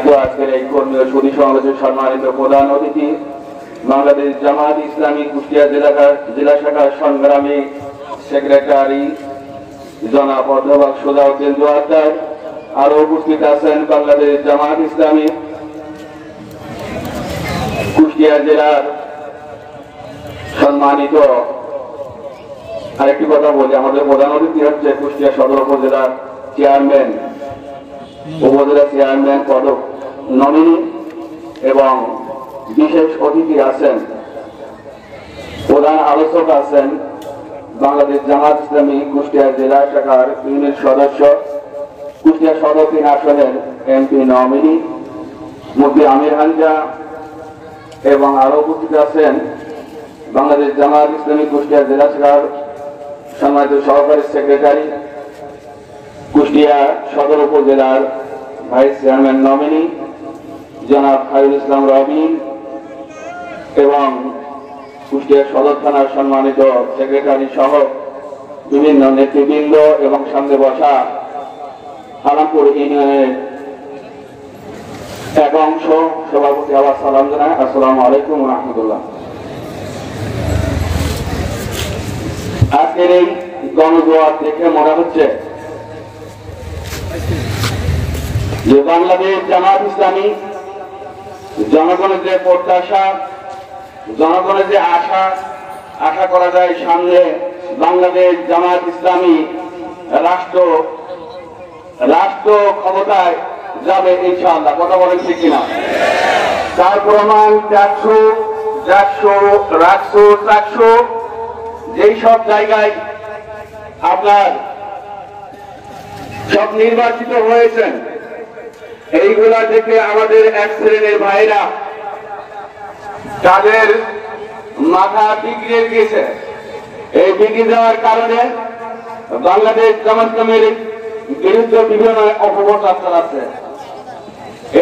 তো আজকের এই কর্মীয় সুধী সমাবেশের সম্মানিত প্রধান অতিথি বাংলাদেশ জামাত ইসলামী কুষ্টিয়া জেলা শাখার সংগ্রামী সেক্রেটারি জনাব অধ্যাপক সোজাউদ্দিন জোয়ারদার, আরো উপস্থিত আছেন বাংলাদেশ জামাত ইসলামী কুষ্টিয়া জেলার সম্মানিত, আরেকটি কথা বলি, আমাদের প্রধান অতিথি হচ্ছে কুষ্টিয়া সদর উপজেলার চেয়ারম্যান, উপজেলা চেয়ারম্যান পদক নমিনি এবং বিশেষ অতিথি আছেন, প্রধান আলোচক আছেন বাংলাদেশ জামাত ইসলামী কুষ্টিয়া জেলা শাখার ইউনিট সদস্য, কুষ্টিয়া সদর 3 আসনের এমপি নমিনি মুফতি আমির হামজা এবং আরো উপস্থিত আছেন বাংলাদেশ জামাত ইসলামী কুষ্টিয়া জেলা শাখার সম্মানিত সহকারী সেক্রেটারি, কুষ্টিয়া সদর উপজেলার ভাইস চেয়ারম্যান নমিনি জনাব খায়রুল ইসলাম রবিন এবং কুষ্টিয়া সদর থানার সম্মানিত সেক্রেটারি সহ বিভিন্ন নেতৃবৃন্দ এবং সামনে বসা আলামপুর ইউনিয়নের এক অংশ সভাপতি আবার সালাম জানায়। আসসালামু আলাইকুম ওয়া রাহমাতুল্লাহ। আজকের এই গণজোয়ার দেখে মনে হচ্ছে যে বাংলাদেশ জামাত ইসলামী জনগণের যে প্রত্যাশা, জনগণের যে আশা করা যায় সামনে বাংলাদেশ জামাত ইসলামী রাষ্ট্র ক্ষমতায় যাবে ইনশাআল্লাহ। কথা বলেন ঠিক কিনা? তার প্রমাণ চাকসু যেই সব জায়গায় আপনার সব নির্বাচিত হয়েছেন, এইগুলা দেখে আমাদের এক শ্রেণীর ভাইরা তাদের মাথা বিগড়ে গিয়েছে। এই বিগড়ে যাওয়ার কারণে বাংলাদেশ জামাত ইসলামের বিরুদ্ধে বিভিন্ন অপপ্রচার চালাচ্ছে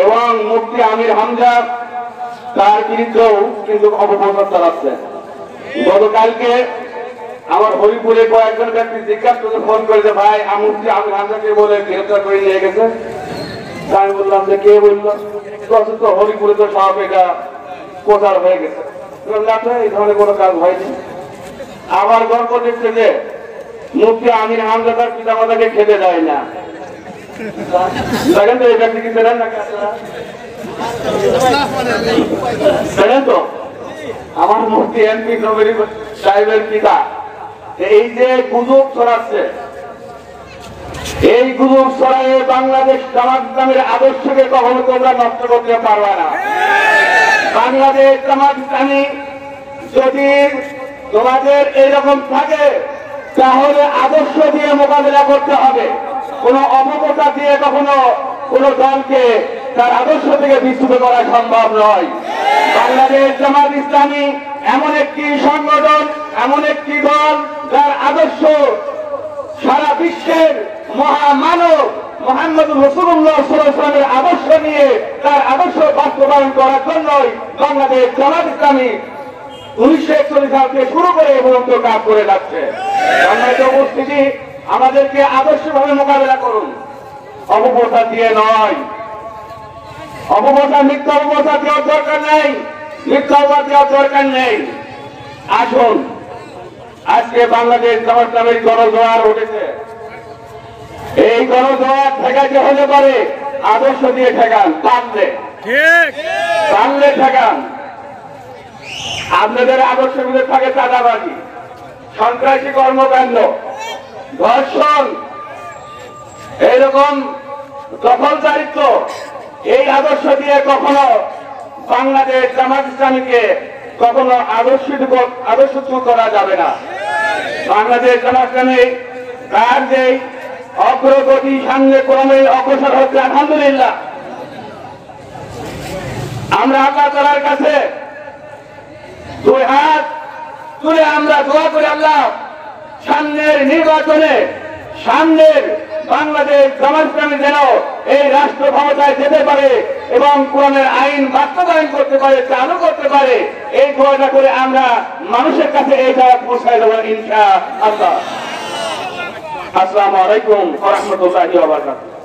এবং মুফতি আমির হামজা তার বিরুদ্ধেও কিন্তু অপপ্রচার চালাচ্ছে। গতকালকে আমার হরিপুরে কয়েকজন ব্যক্তি জিজ্ঞাসা করে ফোন করেছে, ভাই মুফতি আমির হামজাকে বলে গ্রেফতার করে নিয়ে গেছে। আমি বললাম যে কে বললো? তো হরিপুরে তো সব এটা প্রচার হয়ে গেছে। এই ধরনের কোনো কাজ হয়নি। আবার গল্প দেখছে যে মুফতি আমির হামজা তার পিতা মাতাকে খেতে দেয় না। দেখেন তো এই ব্যক্তি কি চেনেন নাকি? জানেন তো আমার মুফতি এমপি নবীর সাহেবের পিতা এই যে গুজব ছড়াচ্ছে, এই গুজব ছড়ায় বাংলাদেশ জামাত ইসলামের আদর্শকে কখনো তোমরা নষ্ট করতে পারবে না। বাংলাদেশ জামাত ইসলামী যদি তোমাদের এইরকম থাকে তাহলে আদর্শ দিয়ে মোকাবিলা করতে হবে। কোন অপপ্রচার দিয়ে কখনো কোন দলকে তার আদর্শ থেকে বিচ্যুত করা সম্ভব নয়। বাংলাদেশ জামাত ইসলামী এমন একটি সংগঠন, এমন একটি দল যার আদর্শ সারা বিশ্বের মহামানব মুহাম্মদুর রাসূলুল্লাহ সাল্লাল্লাহু আলাইহি ওয়াসাল্লামের আদর্শ নিয়ে তার আদর্শ বাস্তবায়ন করার জন্যই বাংলাদেশ জামাত ইসলামী 1941 সাল থেকে শুরু করে এ পর্যন্ত কাজ করে যাচ্ছে। সম্মানিত উপস্থিতি, আমাদেরকে আদর্শভাবে মোকাবেলা করুন, অপপ্রচার দিয়ে নয়। মিথ্যা অপপ্রচার দেওয়ার দরকার নেই, মিথ্যা অপবাদ দেওয়ার দরকার নেই। আসুন, আজকে বাংলাদেশ জামাত ইসলামের গণজোয়ার উঠেছে। এই গণজোয়ার ঠেকাতে হলে পারে আদর্শ দিয়ে ঠেকান, টানলে ঠেকান। আপনাদের আদর্শের মধ্যে থাকে চাঁদাবাজি, সন্ত্রাসী কর্মকাণ্ড, ধর্ষণ, এইরকম দখলদারিত্ব। এই আদর্শ দিয়ে কখনো বাংলাদেশ জামাত ইসলামীকে কখনো আদর্শচ্যুত করা যাবে না। বাংলাদেশ জামাত ইসলামী তার যে অগ্রগতি সামনে ক্রমে অগ্রসর হচ্ছে, আলহামদুলিল্লাহ। আমরা আল্লাহ তাআলার কাছে 2 হাত তুলে আমরা দোয়া করি, আল্লাহ সামনের নির্বাচনে, সামনের বাংলাদেশ জামাত ইসলামী যেন এই রাষ্ট্র ক্ষমতায় যেতে পারে এবং কোরআনের আইন বাস্তবায়ন করতে পারে, চালু করতে পারে। এই দোয়াটা করে আমরা মানুষের কাছে এই জায়গা পৌঁছায় দেবো ইনশাআল্লাহ। আসসালামু আলাইকুম ওয়া রাহমাতুল্লাহি ওয়া বারাকাতুহু।